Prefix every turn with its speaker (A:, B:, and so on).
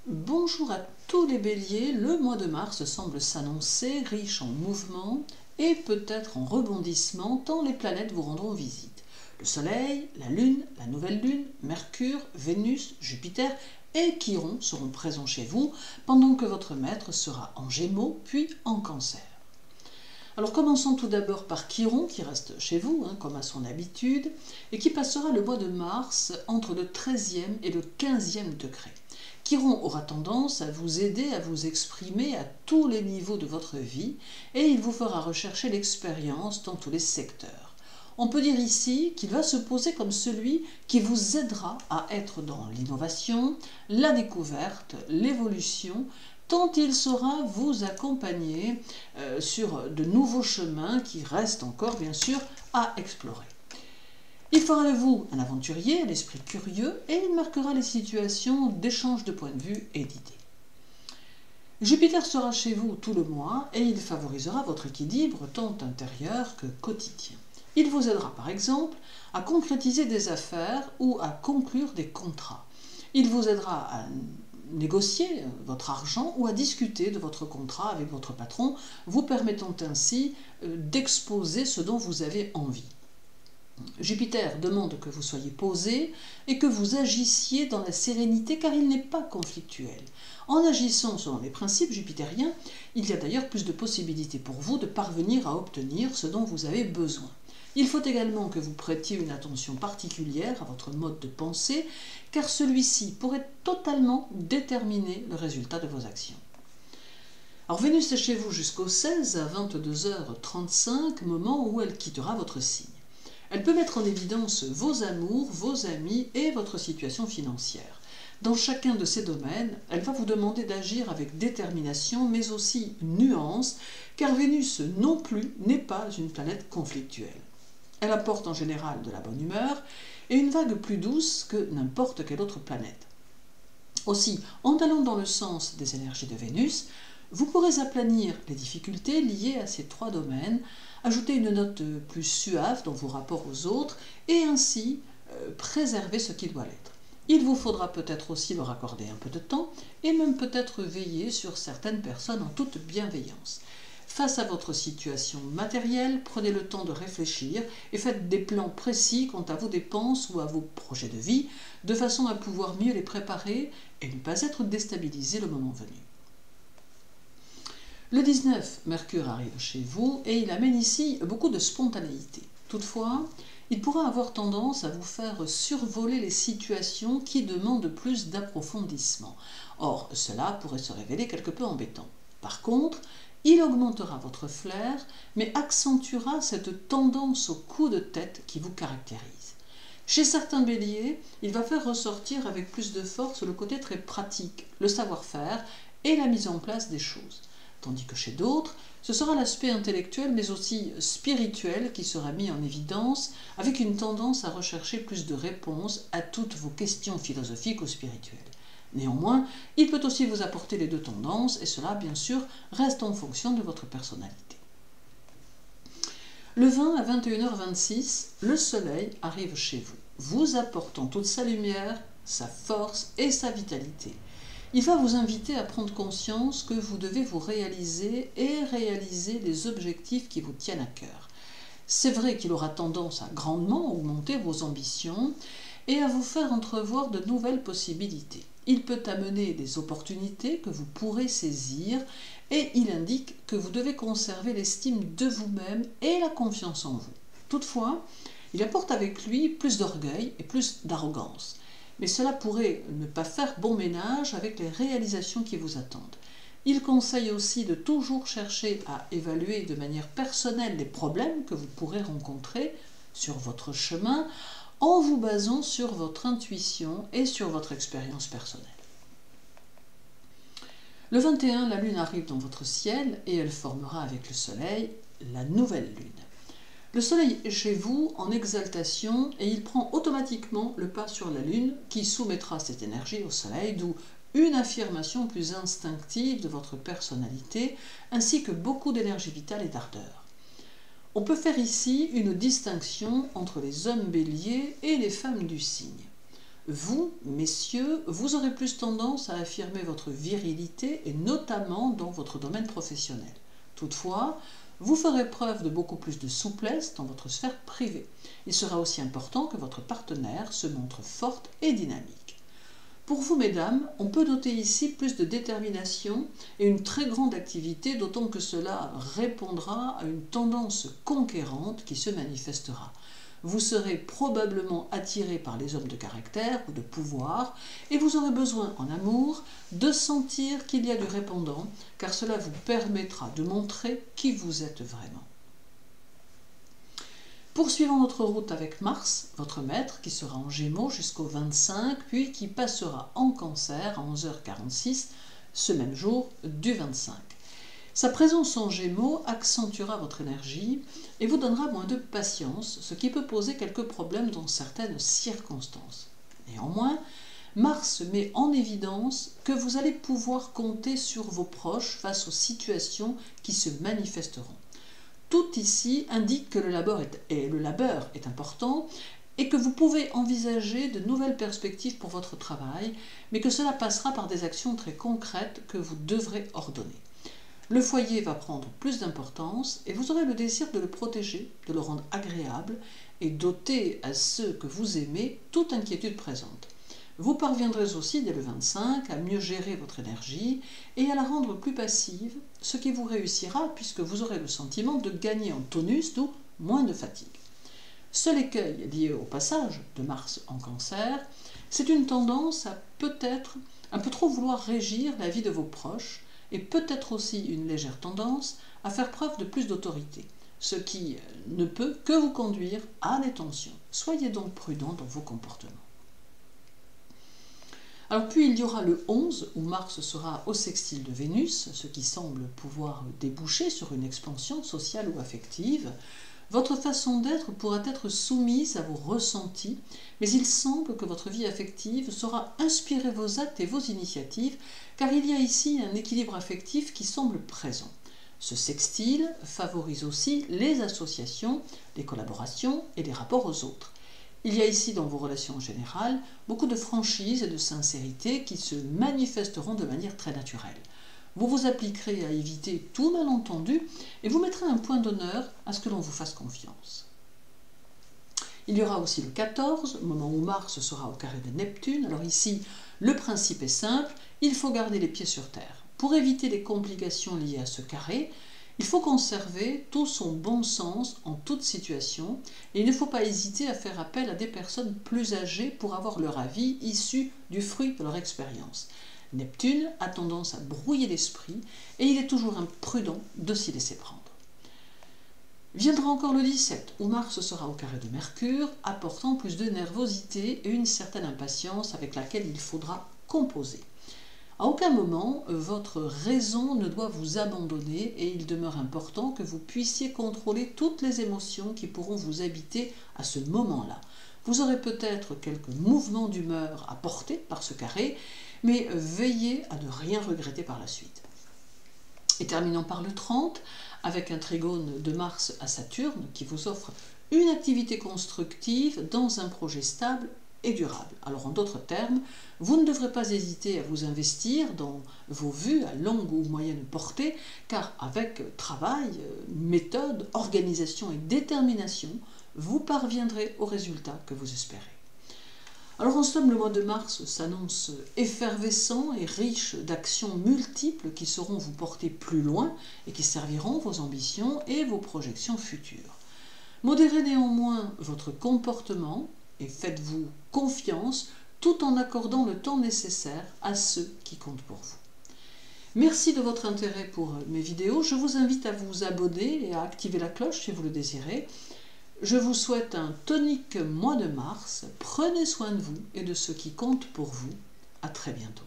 A: Bonjour à tous les béliers, le mois de mars semble s'annoncer riche en mouvements et peut-être en rebondissements tant les planètes vous rendront visite. Le Soleil, la Lune, la nouvelle Lune, Mercure, Vénus, Jupiter et Chiron seront présents chez vous pendant que votre maître sera en Gémeaux puis en Cancer. Alors commençons tout d'abord par Chiron qui reste chez vous, comme à son habitude, et qui passera le mois de mars entre le 13e et le 15e degré. Chiron aura tendance à vous aider à vous exprimer à tous les niveaux de votre vie et il vous fera rechercher l'expérience dans tous les secteurs. On peut dire ici qu'il va se poser comme celui qui vous aidera à être dans l'innovation, la découverte, l'évolution, tant il saura vous accompagner sur de nouveaux chemins qui restent encore bien sûr à explorer. Il fera de vous un aventurier, un esprit curieux, et il marquera les situations d'échange de points de vue et d'idées. Jupiter sera chez vous tout le mois et il favorisera votre équilibre tant intérieur que quotidien. Il vous aidera par exemple à concrétiser des affaires ou à conclure des contrats. Il vous aidera à négocier votre argent ou à discuter de votre contrat avec votre patron, vous permettant ainsi d'exposer ce dont vous avez envie. Jupiter demande que vous soyez posé et que vous agissiez dans la sérénité car il n'est pas conflictuel. En agissant selon les principes jupitériens, il y a d'ailleurs plus de possibilités pour vous de parvenir à obtenir ce dont vous avez besoin. Il faut également que vous prêtiez une attention particulière à votre mode de pensée car celui-ci pourrait totalement déterminer le résultat de vos actions. Alors Vénus est chez vous jusqu'au 16 à 22h35, moment où elle quittera votre signe. Elle peut mettre en évidence vos amours, vos amis et votre situation financière. Dans chacun de ces domaines, elle va vous demander d'agir avec détermination, mais aussi nuance, car Vénus non plus n'est pas une planète conflictuelle. Elle apporte en général de la bonne humeur et une vague plus douce que n'importe quelle autre planète. Aussi, en allant dans le sens des énergies de Vénus, vous pourrez aplanir les difficultés liées à ces trois domaines, ajouter une note plus suave dans vos rapports aux autres et ainsi préserver ce qui doit l'être. Il vous faudra peut-être aussi leur accorder un peu de temps et même peut-être veiller sur certaines personnes en toute bienveillance. Face à votre situation matérielle, prenez le temps de réfléchir et faites des plans précis quant à vos dépenses ou à vos projets de vie, de façon à pouvoir mieux les préparer et ne pas être déstabilisé le moment venu. Le 19, Mercure arrive chez vous et il amène ici beaucoup de spontanéité. Toutefois, il pourra avoir tendance à vous faire survoler les situations qui demandent plus d'approfondissement. Or, cela pourrait se révéler quelque peu embêtant. Par contre, il augmentera votre flair, mais accentuera cette tendance au coup de tête qui vous caractérise. Chez certains béliers, il va faire ressortir avec plus de force le côté très pratique, le savoir-faire et la mise en place des choses. Tandis que chez d'autres, ce sera l'aspect intellectuel mais aussi spirituel qui sera mis en évidence avec une tendance à rechercher plus de réponses à toutes vos questions philosophiques ou spirituelles. Néanmoins, il peut aussi vous apporter les deux tendances et cela, bien sûr, reste en fonction de votre personnalité. Le 20 à 21h26, le Soleil arrive chez vous, vous apportant toute sa lumière, sa force et sa vitalité. Il va vous inviter à prendre conscience que vous devez vous réaliser et réaliser les objectifs qui vous tiennent à cœur. C'est vrai qu'il aura tendance à grandement augmenter vos ambitions et à vous faire entrevoir de nouvelles possibilités. Il peut amener des opportunités que vous pourrez saisir et il indique que vous devez conserver l'estime de vous-même et la confiance en vous. Toutefois, il apporte avec lui plus d'orgueil et plus d'arrogance. Mais cela pourrait ne pas faire bon ménage avec les réalisations qui vous attendent. Il conseille aussi de toujours chercher à évaluer de manière personnelle les problèmes que vous pourrez rencontrer sur votre chemin en vous basant sur votre intuition et sur votre expérience personnelle. Le 21, la Lune arrive dans votre ciel et elle formera avec le Soleil la nouvelle Lune. Le Soleil est chez vous en exaltation et il prend automatiquement le pas sur la Lune qui soumettra cette énergie au Soleil, d'où une affirmation plus instinctive de votre personnalité ainsi que beaucoup d'énergie vitale et d'ardeur. On peut faire ici une distinction entre les hommes béliers et les femmes du signe. Vous, messieurs, vous aurez plus tendance à affirmer votre virilité et notamment dans votre domaine professionnel. Toutefois, vous ferez preuve de beaucoup plus de souplesse dans votre sphère privée. Il sera aussi important que votre partenaire se montre forte et dynamique. Pour vous, mesdames, on peut noter ici plus de détermination et une très grande activité, d'autant que cela répondra à une tendance conquérante qui se manifestera. Vous serez probablement attiré par les hommes de caractère ou de pouvoir et vous aurez besoin en amour de sentir qu'il y a du répondant car cela vous permettra de montrer qui vous êtes vraiment. Poursuivons notre route avec Mars, votre maître, qui sera en Gémeaux jusqu'au 25, puis qui passera en Cancer à 11h46, ce même jour du 25. Sa présence en Gémeaux accentuera votre énergie et vous donnera moins de patience, ce qui peut poser quelques problèmes dans certaines circonstances. Néanmoins, Mars met en évidence que vous allez pouvoir compter sur vos proches face aux situations qui se manifesteront. Tout ici indique que le labeur est important et que vous pouvez envisager de nouvelles perspectives pour votre travail, mais que cela passera par des actions très concrètes que vous devrez ordonner. Le foyer va prendre plus d'importance et vous aurez le désir de le protéger, de le rendre agréable et d'ôter à ceux que vous aimez toute inquiétude présente. Vous parviendrez aussi dès le 25 à mieux gérer votre énergie et à la rendre plus passive, ce qui vous réussira puisque vous aurez le sentiment de gagner en tonus, d'où moins de fatigue. Seul écueil lié au passage de Mars en Cancer, c'est une tendance à peut-être un peu trop vouloir régir la vie de vos proches et peut-être aussi une légère tendance à faire preuve de plus d'autorité, ce qui ne peut que vous conduire à des tensions. Soyez donc prudent dans vos comportements. Alors puis il y aura le 11 où Mars sera au sextile de Vénus, ce qui semble pouvoir déboucher sur une expansion sociale ou affective. Votre façon d'être pourra être soumise à vos ressentis, mais il semble que votre vie affective saura inspirer vos actes et vos initiatives, car il y a ici un équilibre affectif qui semble présent. Ce sextile favorise aussi les associations, les collaborations et les rapports aux autres. Il y a ici dans vos relations en général beaucoup de franchise et de sincérité qui se manifesteront de manière très naturelle. Vous vous appliquerez à éviter tout malentendu et vous mettrez un point d'honneur à ce que l'on vous fasse confiance. Il y aura aussi le 14, moment où Mars sera au carré de Neptune. Alors ici, le principe est simple, il faut garder les pieds sur terre. Pour éviter les complications liées à ce carré, il faut conserver tout son bon sens en toute situation et il ne faut pas hésiter à faire appel à des personnes plus âgées pour avoir leur avis issu du fruit de leur expérience. Neptune a tendance à brouiller l'esprit et il est toujours imprudent de s'y laisser prendre. Viendra encore le 17 où Mars sera au carré de Mercure, apportant plus de nervosité et une certaine impatience avec laquelle il faudra composer. À aucun moment, votre raison ne doit vous abandonner et il demeure important que vous puissiez contrôler toutes les émotions qui pourront vous habiter à ce moment-là. Vous aurez peut-être quelques mouvements d'humeur à porter par ce carré, mais veillez à ne rien regretter par la suite. Et terminons par le 30, avec un trigone de Mars à Saturne qui vous offre une activité constructive dans un projet stable et durable. Alors en d'autres termes, vous ne devrez pas hésiter à vous investir dans vos vues à longue ou moyenne portée, car avec travail, méthode, organisation et détermination, vous parviendrez au résultat que vous espérez. Alors en somme, le mois de mars s'annonce effervescent et riche d'actions multiples qui sauront vous porter plus loin et qui serviront vos ambitions et vos projections futures. Modérez néanmoins votre comportement et faites-vous confiance tout en accordant le temps nécessaire à ceux qui comptent pour vous. Merci de votre intérêt pour mes vidéos. Je vous invite à vous abonner et à activer la cloche si vous le désirez. Je vous souhaite un tonique mois de mars. Prenez soin de vous et de ceux qui comptent pour vous. À très bientôt.